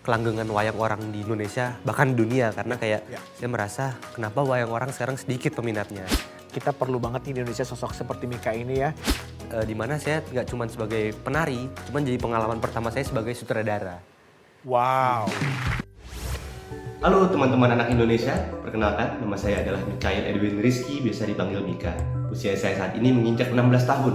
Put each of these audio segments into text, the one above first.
kelanggengan wayang orang di Indonesia, bahkan di dunia. Karena kayak saya merasa kenapa wayang orang sekarang sedikit peminatnya. Kita perlu banget nih di Indonesia sosok seperti Mika ini ya. Dimana saya nggak cuma sebagai penari, cuman jadi pengalaman pertama saya sebagai sutradara. Wow. Halo teman-teman anak Indonesia, perkenalkan nama saya adalah Mikhail Edwin Rizky, biasa dipanggil Mika. Usia saya saat ini menginjak 16 tahun,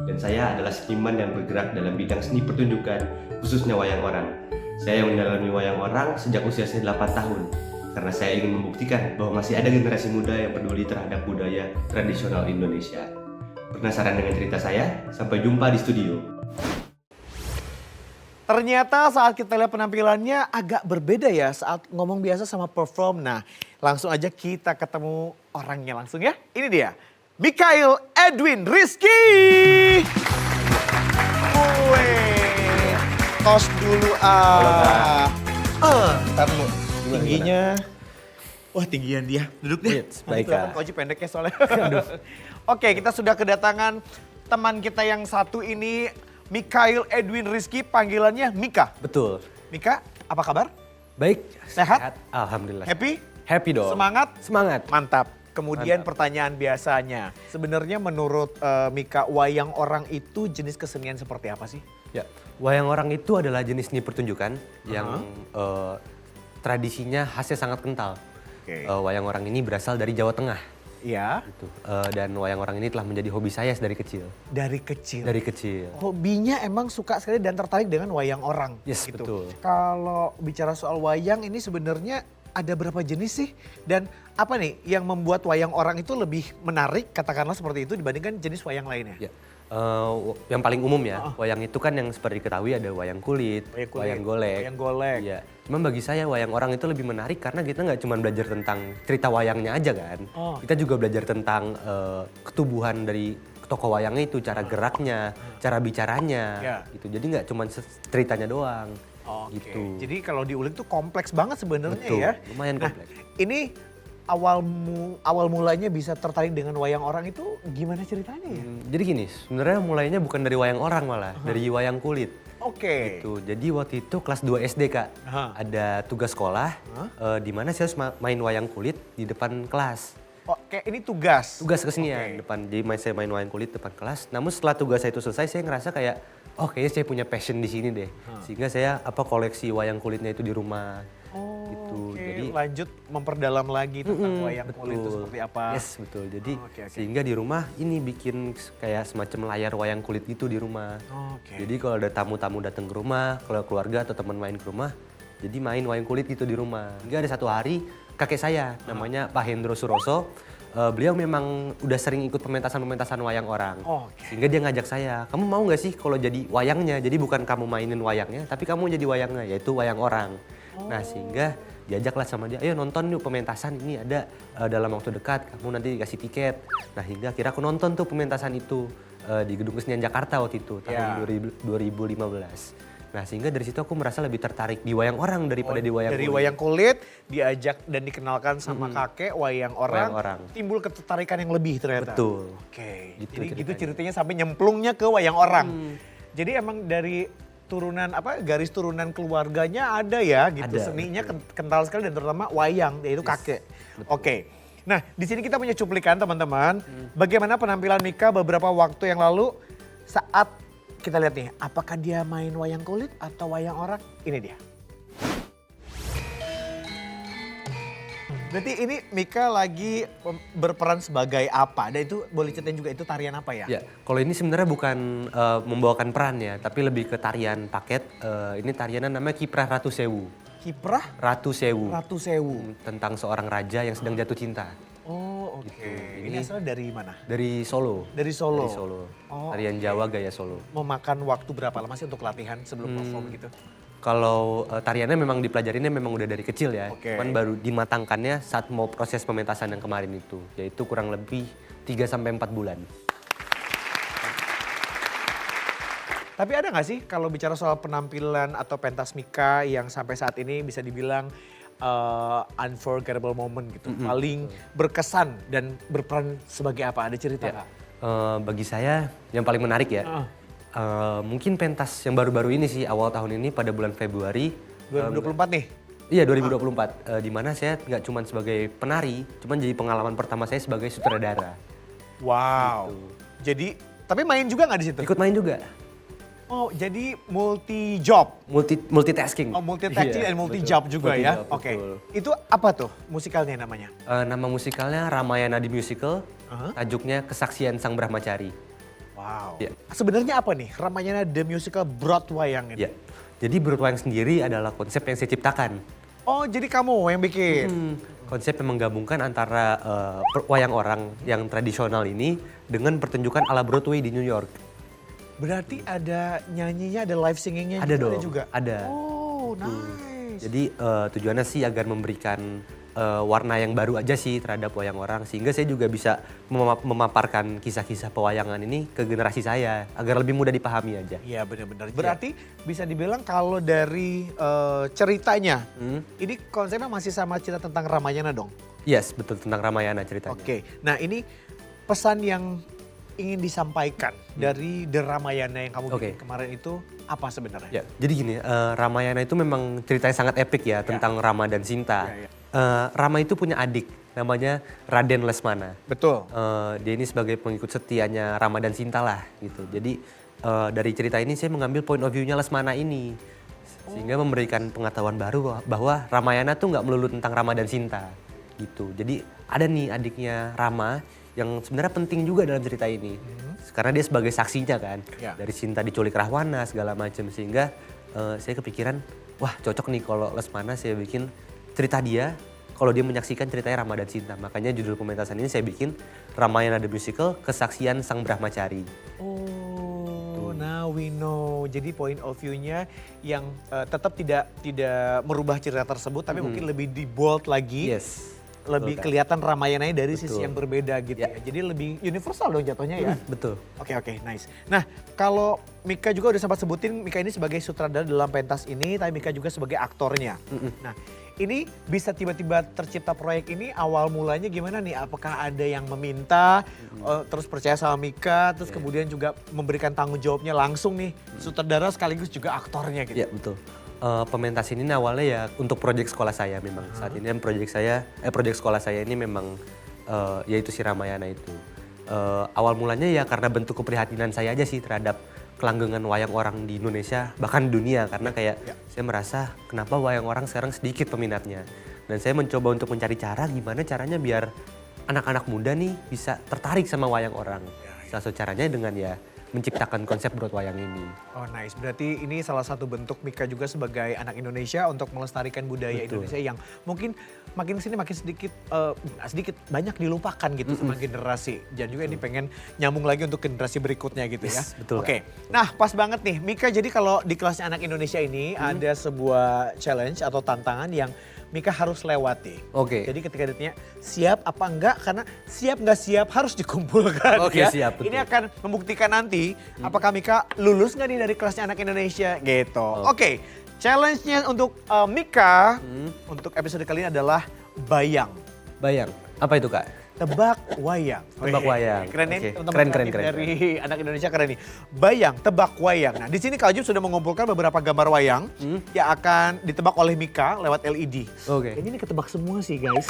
dan saya adalah seniman yang bergerak dalam bidang seni pertunjukan, khususnya wayang orang. Saya yang mendalami wayang orang sejak usia saya 8 tahun, karena saya ingin membuktikan bahwa masih ada generasi muda yang peduli terhadap budaya tradisional Indonesia. Penasaran dengan cerita saya? Sampai jumpa di studio. Ternyata saat kita lihat penampilannya agak berbeda ya saat ngomong biasa sama perform. Nah, langsung aja kita ketemu orangnya langsung ya. Ini dia, Mikhail Edwin Rizky. Wih, tos dulu ntar lu. Tingginya, wah tinggian dia. Duduk deh. Baik, Kak. Koji pendeknya soalnya. Oke, kita sudah kedatangan teman kita yang satu ini. Mikhail Edwin Rizky, panggilannya Mika. Betul. Mika, apa kabar? Baik. Sehat? Alhamdulillah. Happy? Happy dong. Semangat? Semangat. Mantap. Kemudian Mantap. pertanyaan biasanya. Sebenarnya menurut Mika, wayang orang itu jenis kesenian seperti apa sih? Ya, wayang orang itu adalah jenis seni pertunjukan yang tradisinya khasnya sangat kental. Oke. Wayang orang ini berasal dari Jawa Tengah. Iya. Gitu. Dan wayang orang ini telah menjadi hobi saya dari kecil. Dari kecil? Dari kecil. Hobinya emang suka sekali dan tertarik dengan wayang orang. Yes, gitu. betul. Kalau bicara soal wayang ini sebenarnya ada berapa jenis sih? Dan apa nih yang membuat wayang orang itu lebih menarik, katakanlah seperti itu dibandingkan jenis wayang lainnya? Ya. Yang paling umum ya, wayang itu kan yang seperti diketahui ada wayang kulit, wayang golek. Wayang golek. Iya. Cuman bagi saya wayang orang itu lebih menarik karena kita nggak cuma belajar tentang cerita wayangnya aja kan. Kita juga belajar tentang ketubuhan dari tokoh wayangnya itu, cara geraknya, cara bicaranya gitu. Jadi nggak cuma ceritanya doang. Oke. Gitu. Jadi kalau diulik tuh kompleks banget sebenarnya Betul, ya. lumayan Nah, kompleks. ini awal mulanya bisa tertarik dengan wayang orang itu gimana ceritanya ya? Jadi gini, sebenarnya mulainya bukan dari wayang orang malah, dari wayang kulit. Oke. Gitu. Jadi waktu itu kelas 2 SD Kak, ada tugas sekolah di mana saya harus main wayang kulit di depan kelas. Oke, ini tugas. Tugas kesenian depan, jadi saya main wayang kulit depan kelas. Namun setelah tugas saya itu selesai, saya ngerasa kayak, oh kayaknya saya punya passion di sini deh. Sehingga saya koleksi wayang kulitnya itu di rumah. Gitu. Oke, Jadi lanjut memperdalam lagi tentang wayang kulit itu seperti apa. Yes, betul. Jadi Oke. sehingga di rumah ini bikin kayak semacam layar wayang kulit gitu di rumah. Oke. Jadi kalau ada tamu-tamu datang ke rumah, kalau keluarga atau teman main ke rumah, jadi main wayang kulit gitu di rumah. Hingga ada satu hari kakek saya namanya Pak Hendro Suroso, beliau memang udah sering ikut pementasan-pementasan wayang orang. Sehingga dia ngajak saya, kamu mau nggak sih kalau jadi wayangnya? Jadi bukan kamu mainin wayangnya, tapi kamu jadi wayangnya, yaitu wayang orang. Nah sehingga diajaklah sama dia, ayo nonton yuk pementasan ini ada dalam waktu dekat, kamu nanti dikasih tiket. Nah hingga akhirnya aku nonton tuh pementasan itu di Gedung Kesenian Jakarta waktu itu, tahun 2015. Nah sehingga dari situ aku merasa lebih tertarik di wayang orang daripada di wayang kulit. Dari wayang kulit diajak dan dikenalkan sama kakek wayang orang. Timbul ketertarikan yang lebih ternyata. Betul. Oke. Gitu Jadi gitu ceritanya. ceritanya sampai nyemplungnya ke wayang orang. Jadi emang dari turunan garis turunan keluarganya ada ya gitu. Ada, Seninya kental sekali dan terutama wayang yaitu kakek. Oke. Nah, di sini kita punya cuplikan teman-teman. Bagaimana penampilan Mika beberapa waktu yang lalu saat kita lihat nih, apakah dia main wayang kulit atau wayang orang? Ini dia. Berarti ini Mika lagi berperan sebagai apa? Dan itu boleh ceritain juga itu tarian apa ya? Ya, kalau ini sebenarnya bukan membawakan peran ya, tapi lebih ke tarian paket. Ini tariannya namanya Kiprah Ratu Sewu. Kiprah Ratu Sewu. Ratu Sewu. Tentang seorang raja yang sedang jatuh cinta. Oh oke. Gitu. Ini asalnya dari mana? Dari Solo. Dari Solo. Dari Solo. Oh, Tarian Jawa gaya Solo. Memakan waktu berapa lama sih untuk latihan sebelum perform gitu? Kalau tariannya memang dipelajarinnya memang udah dari kecil ya. Oke. Cuman baru dimatangkannya saat mau proses pementasan yang kemarin itu. Yaitu kurang lebih 3-4 bulan. Tapi ada nggak sih kalau bicara soal penampilan atau pentas Mika yang sampai saat ini bisa dibilang unforgettable moment gitu. Paling berkesan dan berperan sebagai apa? Ada cerita nggak? Bagi saya yang paling menarik ya. Mungkin pentas yang baru-baru ini sih awal tahun ini pada bulan Februari 2024 nih? Iya 2024, di mana saya nggak cuma sebagai penari, cuman jadi pengalaman pertama saya sebagai sutradara. Wow. Jadi, tapi main juga nggak di situ? Ikut main juga, Oh, jadi multi job. multitasking. Oh, multitasking Iya, dan multi betul. job juga Multi ya. job, Oke. betul. Itu apa tuh musikalnya namanya? Nama musikalnya Ramayana the Musical, Aha. tajuknya Kesaksian Sang Brahmacari. Wow. Iya. Sebenarnya apa nih Ramayana the Musical Broadwayang ini? Ya, jadi Broadwayang sendiri adalah konsep yang saya ciptakan. Oh, jadi kamu yang bikin? Konsep yang menggabungkan antara wayang orang yang tradisional ini dengan pertunjukan ala Broadway di New York. Berarti ada nyanyinya, ada live singingnya Ada gitu, dong, juga? ada. Oh, nice. Jadi tujuannya sih agar memberikan warna yang baru aja sih terhadap wayang orang. Sehingga saya juga bisa memaparkan kisah-kisah pewayangan ini ke generasi saya. Agar lebih mudah dipahami aja. Iya benar-benar. Berarti bisa dibilang kalau dari ceritanya, ini konsepnya masih sama cerita tentang Ramayana dong? Yes, betul tentang Ramayana ceritanya. Oke, nah ini pesan yang ingin disampaikan dari The Ramayana yang kamu bikin kemarin itu apa sebenarnya? Ya, jadi gini, Ramayana itu memang ceritanya sangat epik ya tentang Rama dan Sinta. Rama itu punya adik namanya Raden Lesmana. Betul. Dia ini sebagai pengikut setianya Rama dan Sinta lah gitu. Jadi dari cerita ini saya mengambil point of view-nya Lesmana ini. Sehingga memberikan pengetahuan baru bahwa Ramayana tuh nggak melulu tentang Rama dan Sinta gitu. Jadi ada nih adiknya Rama yang sebenarnya penting juga dalam cerita ini. Karena dia sebagai saksinya kan. Dari Sinta diculik Rahwana segala macam. Sehingga saya kepikiran, wah cocok nih kalau Lesmana saya bikin cerita dia. Kalau dia menyaksikan ceritanya Rama dan Sinta. Makanya judul pementasan ini saya bikin Ramayana the Musical, Kesaksian Sang Brahmacari. Oh, now we know. Jadi point of view-nya yang tetap tidak merubah cerita tersebut, tapi mungkin lebih di bold lagi. Yes. Lebih kelihatan Ramayana dari sisi yang berbeda gitu ya. Jadi lebih universal dong jatuhnya ya. Betul. Oke, nice. Nah, kalau Mika juga udah sempat sebutin, Mika ini sebagai sutradara dalam pentas ini, tapi Mika juga sebagai aktornya. Nah, ini bisa tiba-tiba tercipta proyek ini awal mulanya gimana nih? Apakah ada yang meminta, terus percaya sama Mika, terus kemudian juga memberikan tanggung jawabnya langsung nih, sutradara sekaligus juga aktornya gitu? Iya, betul. Pementas ini awalnya ya untuk proyek sekolah saya memang. Saat ini kan proyek sekolah saya ini memang yaitu si Ramayana itu. Awal mulanya ya karena bentuk keprihatinan saya aja sih terhadap kelanggengan wayang orang di Indonesia, bahkan di dunia. Karena kayak saya merasa kenapa wayang orang sekarang sedikit peminatnya. Dan saya mencoba untuk mencari cara gimana caranya biar anak-anak muda nih bisa tertarik sama wayang orang. Salah satu caranya dengan ya menciptakan konsep Broadwayang ini. Oh nice, berarti ini salah satu bentuk Mika juga sebagai anak Indonesia untuk melestarikan budaya Indonesia yang mungkin makin kesini makin sedikit banyak dilupakan gitu sama generasi. Dan juga ini pengen nyambung lagi untuk generasi berikutnya gitu ya. Betul. Oke, nah pas banget nih Mika, jadi kalau di kelasnya anak Indonesia ini ada sebuah challenge atau tantangan yang Mika harus lewati. Jadi ketika ditanya siap apa enggak, karena siap nggak siap harus dikumpulkan ya. Siap, betul. Ini akan membuktikan nanti apakah Mika lulus nggak nih dari kelasnya anak Indonesia gitu. Oke, challenge-nya untuk Mika untuk episode kali ini adalah bayang. Bayang, apa itu Kak? Tebak wayang. Tebak wayang. Keren nih Oke. teman-teman Keren. dari anak Indonesia, keren nih. Bayang, tebak wayang. Nah di sini Kak Ajub sudah mengumpulkan beberapa gambar wayang yang akan ditebak oleh Mika lewat LED. Kayaknya ini ketebak semua sih guys.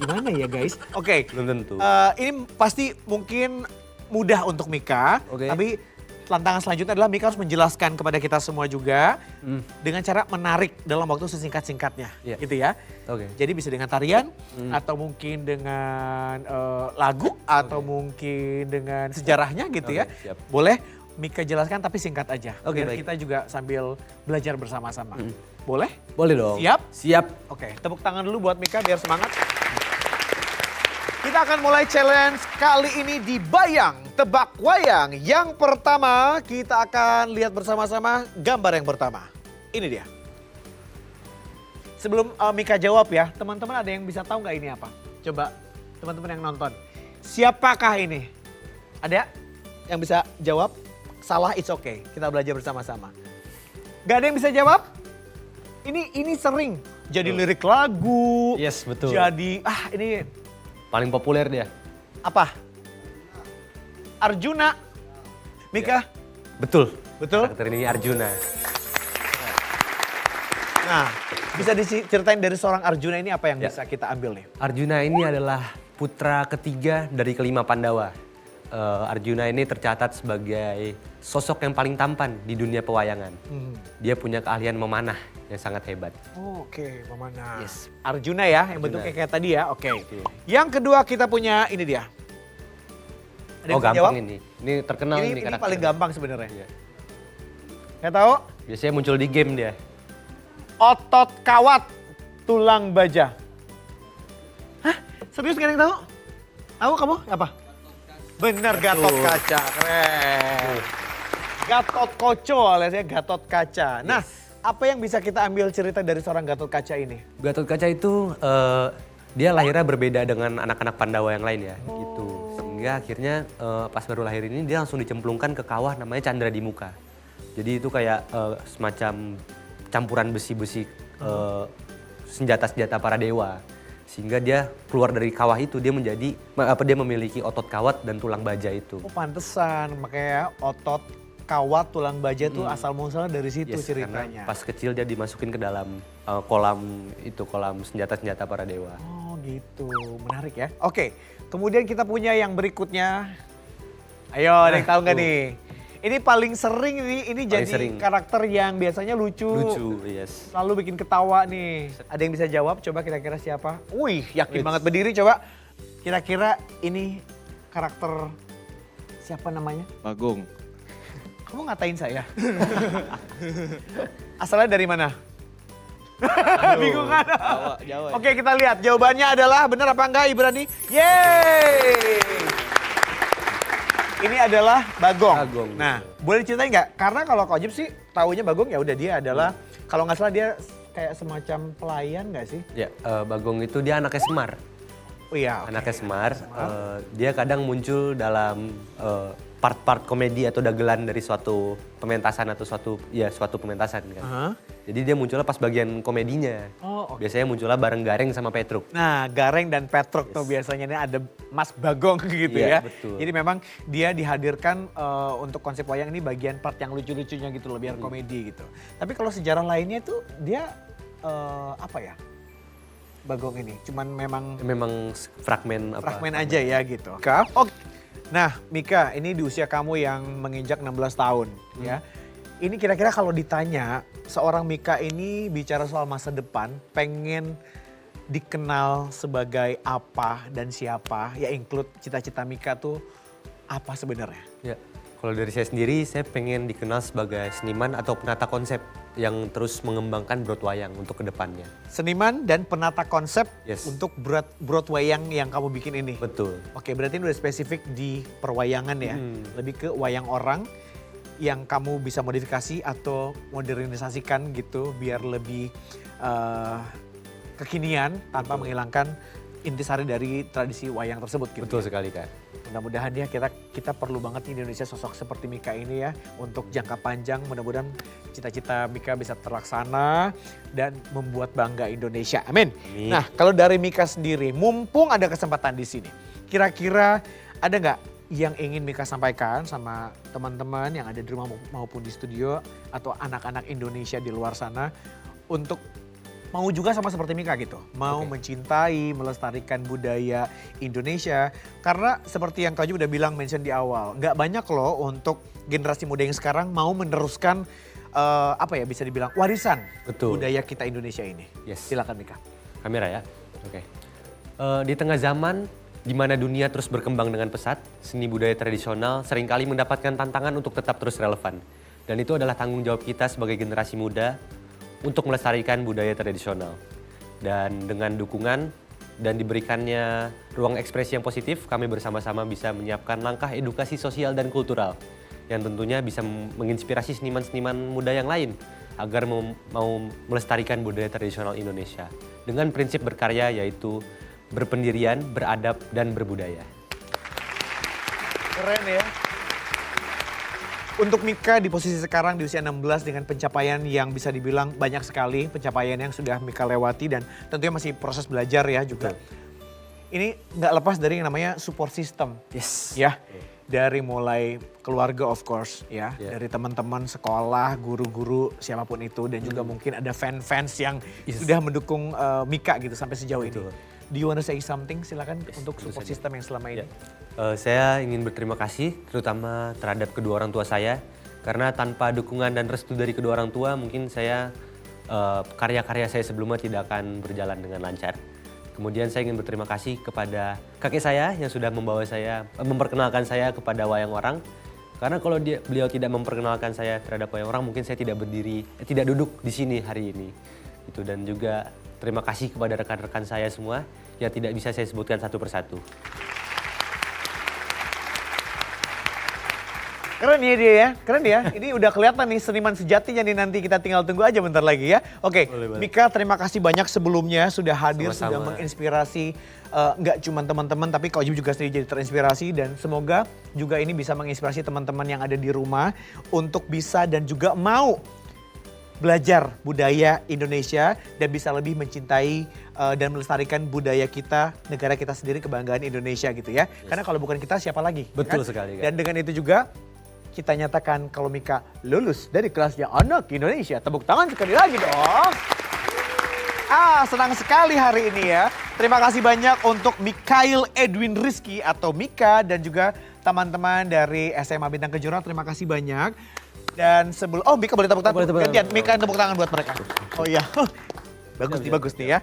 Gimana ya guys? Oke. Belum tentu. Ini pasti mungkin mudah untuk Mika, tapi tantangan selanjutnya adalah Mika harus menjelaskan kepada kita semua juga dengan cara menarik dalam waktu sesingkat-singkatnya, gitu ya. Jadi bisa dengan tarian, atau mungkin dengan lagu, atau mungkin dengan sejarahnya gitu ya. Siap. Boleh Mika jelaskan tapi singkat aja, biar baik. kita juga sambil belajar bersama-sama. Boleh? Boleh dong. Siap? Siap. Oke, tepuk tangan dulu buat Mika biar semangat. Kita akan mulai challenge kali ini di Bayang Tebak Wayang. Yang pertama kita akan lihat bersama-sama gambar yang pertama. Ini dia. Sebelum Mika jawab ya, teman-teman ada yang bisa tahu nggak ini apa? Coba teman-teman yang nonton. Siapakah ini? Ada yang bisa jawab? Salah, it's okay. Kita belajar bersama-sama. Gak ada yang bisa jawab? Ini sering jadi lirik lagu. Yes, betul. Jadi ini Paling populer dia. apa? Arjuna. Mika? Betul. Betul? Karakter ini Arjuna. Nah, bisa diceritain dari seorang Arjuna ini apa yang bisa kita ambil nih? Arjuna ini adalah putra ketiga dari kelima Pandawa. Arjuna ini tercatat sebagai sosok yang paling tampan di dunia pewayangan. Dia punya keahlian memanah yang sangat hebat. Oh, oke, memanah. Yes. Arjuna ya, yang bentuknya kayak tadi ya. Oke. Yang kedua kita punya ini dia. Ada yang bisa Gampang jawab? ini. Ini terkenal Ini karakter. paling gampang sebenarnya. Iya. Nggak tahu? Biasanya muncul di game dia. Otot kawat tulang baja. Hah? Serius nggak ada yang tahu? Tahu kamu apa? Benar, Gatot Kaca. Keren. Gatot Koco aliasnya Gatot Kaca. Nah, apa yang bisa kita ambil cerita dari seorang Gatot Kaca ini? Gatot Kaca itu dia lahirnya berbeda dengan anak-anak Pandawa yang lain ya, gitu. Sehingga akhirnya pas baru lahir ini dia langsung dicemplungkan ke kawah namanya Candra di Muka. Jadi itu kayak semacam campuran besi-besi senjata-senjata para dewa. Sehingga dia keluar dari kawah itu dia memiliki otot kawat dan tulang baja itu. Oh, pantesan makanya otot kawat tulang baja itu asal muasalnya dari situ Yes, ceritanya. karena pas kecil dia dimasukin ke dalam kolam senjata-senjata para dewa. Oh gitu, menarik ya. Oke, kemudian kita punya yang berikutnya. Ayo, ada yang tahu nggak nih? Ini paling sering nih, ini Paling jadi sering. karakter yang biasanya lucu. Lucu, yes. Selalu bikin ketawa nih. Ada yang bisa jawab? Coba kira-kira siapa? Wih, yakin Wih. banget berdiri coba. Kira-kira ini karakter siapa namanya? Bagong. Kamu ngatain saya? Asalnya dari mana? Bingung kan? Jawa. Oke, kita lihat jawabannya adalah benar apa enggak Ibrani? Yeay! Ini adalah Bagong. Bagong, Nah, betul. boleh ceritain nggak? Karena kalau Kak Ojib sih taunya Bagong ya udah dia adalah kalau nggak salah dia kayak semacam pelayan nggak sih? Ya, Bagong itu dia anaknya Semar. Oh iya. oke. Anaknya Semar, dia kadang muncul dalam part-part komedi atau dagelan dari suatu pementasan atau suatu pementasan kan. Aha. Jadi dia munculnya pas bagian komedinya. Oh, oke. Biasanya munculnya bareng Gareng sama Petruk. Nah, Gareng dan Petruk tuh biasanya ini ada Mas Bagong gitu ya. Iya, betul. Jadi memang dia dihadirkan untuk konsep wayang ini bagian part yang lucu-lucunya gitu loh, biar komedi gitu. Tapi kalau sejarah lainnya tuh dia apa ya? Bagong ini cuman Memang fragmen apa? fragmen aja ya gitu. Oke. Nah, Mika, ini di usia kamu yang menginjak 16 tahun ya. Ini kira-kira kalau ditanya seorang Mika ini bicara soal masa depan, pengen dikenal sebagai apa dan siapa? Ya include cita-cita Mika tuh apa sebenarnya? Ya, kalau dari saya sendiri, saya pengen dikenal sebagai seniman atau penata konsep yang terus mengembangkan Broadwayang untuk kedepannya. Seniman dan penata konsep Yes. untuk Broadwayang yang kamu bikin ini. Betul. Oke, berarti ini udah spesifik di perwayangan ya. Lebih ke wayang orang yang kamu bisa modifikasi atau modernisasikan gitu biar lebih kekinian tanpa menghilangkan intisari dari tradisi wayang tersebut gitu. Betul sekali, Kak. Mudah-mudahan ya kita perlu banget di Indonesia sosok seperti Mika ini ya untuk jangka panjang. Mudah-mudahan cita-cita Mika bisa terlaksana dan membuat bangga Indonesia. Amin. Amin. Nah, kalau dari Mika sendiri, mumpung ada kesempatan di sini, kira-kira ada nggak yang ingin Mika sampaikan sama teman-teman yang ada di rumah maupun di studio atau anak-anak Indonesia di luar sana untuk mau juga sama seperti Mika gitu, mau mencintai, melestarikan budaya Indonesia. Karena seperti yang Kak Ju udah bilang mention di awal, nggak banyak loh untuk generasi muda yang sekarang mau meneruskan apa ya bisa dibilang warisan Betul. budaya kita Indonesia ini. Yes. Silakan Mika. Kamera ya. Oke. Di tengah zaman di mana dunia terus berkembang dengan pesat, seni budaya tradisional seringkali mendapatkan tantangan untuk tetap terus relevan. Dan itu adalah tanggung jawab kita sebagai generasi muda untuk melestarikan budaya tradisional. Dan dengan dukungan dan diberikannya ruang ekspresi yang positif, kami bersama-sama bisa menyiapkan langkah edukasi sosial dan kultural yang tentunya bisa menginspirasi seniman-seniman muda yang lain agar mau melestarikan budaya tradisional Indonesia dengan prinsip berkarya yaitu berpendirian, beradab, dan berbudaya. Keren ya. Untuk Mika di posisi sekarang di usia 16 dengan pencapaian yang bisa dibilang banyak sekali, pencapaian yang sudah Mika lewati dan tentunya masih proses belajar ya juga. Ini nggak lepas dari yang namanya support system. Yes. Ya. dari mulai keluarga of course ya, dari teman-teman sekolah, guru-guru, siapapun itu, dan juga mungkin ada fans-fans yang sudah mendukung Mika gitu sampai sejauh ini. Do you want to say something? Silakan untuk support system yang selama ini. Saya ingin berterima kasih terutama terhadap kedua orang tua saya, karena tanpa dukungan dan restu dari kedua orang tua mungkin saya karya-karya saya sebelumnya tidak akan berjalan dengan lancar. Kemudian saya ingin berterima kasih kepada kakek saya yang sudah memperkenalkan saya kepada wayang orang. Karena kalau beliau tidak memperkenalkan saya terhadap wayang orang, mungkin saya tidak duduk di sini hari ini. Itu, dan juga terima kasih kepada rekan-rekan saya semua yang tidak bisa saya sebutkan satu persatu. Keren ya dia ya, keren ya. Ini udah kelihatan nih seniman sejatinya nih, nanti kita tinggal tunggu aja bentar lagi ya. Oke, Mika terima kasih banyak sebelumnya sudah hadir, sudah menginspirasi nggak cuma teman-teman tapi Kak Ojim juga sendiri jadi terinspirasi, dan semoga juga ini bisa menginspirasi teman-teman yang ada di rumah untuk bisa dan juga mau belajar budaya Indonesia dan bisa lebih mencintai dan melestarikan budaya kita, negara kita sendiri, kebanggaan Indonesia gitu ya. Karena kalau bukan kita siapa lagi? Betul kan? sekali. Kan? Dan dengan itu juga kita nyatakan kalau Mika lulus dari kelasnya Anak Indonesia. Tepuk tangan sekali lagi dong. Senang sekali hari ini ya. Terima kasih banyak untuk Mikhail Edwin Rizky atau Mika dan juga teman-teman dari SMA Bintang Kejora. Terima kasih banyak. Dan sebelum, Mika boleh tepuk tangan. Gantian, Mika tepuk tangan buat mereka. Oh iya, bagus nih ya.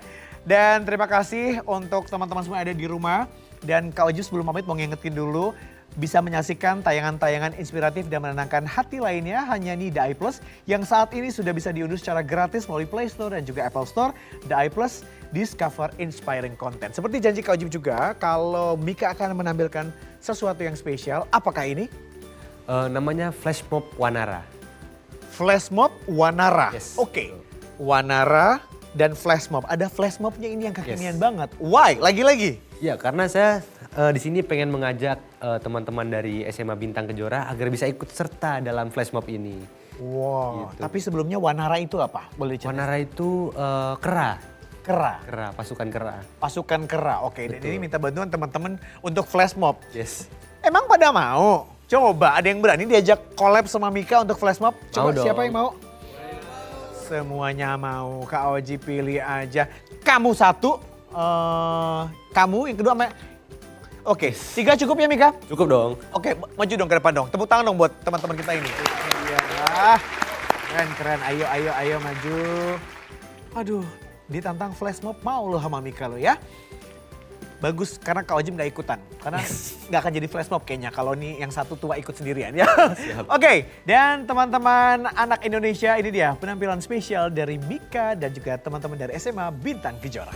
Dan terima kasih untuk teman-teman semua yang ada di rumah. Dan Kak Ojim sebelum pamit mau ngingetin dulu, bisa menyaksikan tayangan-tayangan inspiratif dan menenangkan hati lainnya hanya di The Eye Plus yang saat ini sudah bisa diunduh secara gratis melalui Play Store dan juga Apple Store. The Eye Plus, discover inspiring content. Seperti janji Kak Ojim juga, kalau Mika akan menampilkan sesuatu yang spesial, apakah ini? Namanya Flash Mob Wanara. Flash Mob Wanara. Yes. Oke. Wanara dan Flash Mob. Ada Flash Mobnya ini yang kekinian banget. Why? Lagi-lagi? Ya, karena saya di sini pengen mengajak teman-teman dari SMA Bintang Kejora agar bisa ikut serta dalam Flash Mob ini. Wow, gitu. Tapi sebelumnya Wanara itu apa? Boleh diceritain? Wanara itu kera. Kera, pasukan kera. Pasukan kera, oke. Dan ini minta bantuan teman-teman untuk Flash Mob. Yes. Emang pada mau? Coba ada yang berani diajak collab sama Mika untuk Flash Mob? Coba mau siapa dong. yang mau? Semuanya mau, Kak Oji pilih aja. Kamu satu, kamu yang kedua sama... Oke, 3 cukup ya Mika? Cukup dong. Oke, maju dong ke depan dong. Tepuk tangan dong buat teman-teman kita ini. Iya, keren. Ayo maju. Aduh, ditantang Flash Mob mau lo sama Mika lo ya. Bagus, karena Kak Ojim gak ikutan. Karena gak akan jadi Flash Mob kayaknya kalau nih yang satu tua ikut sendirian ya. Oke, dan teman-teman anak Indonesia, ini dia penampilan spesial dari Mika dan juga teman-teman dari SMA Bintang Kejora.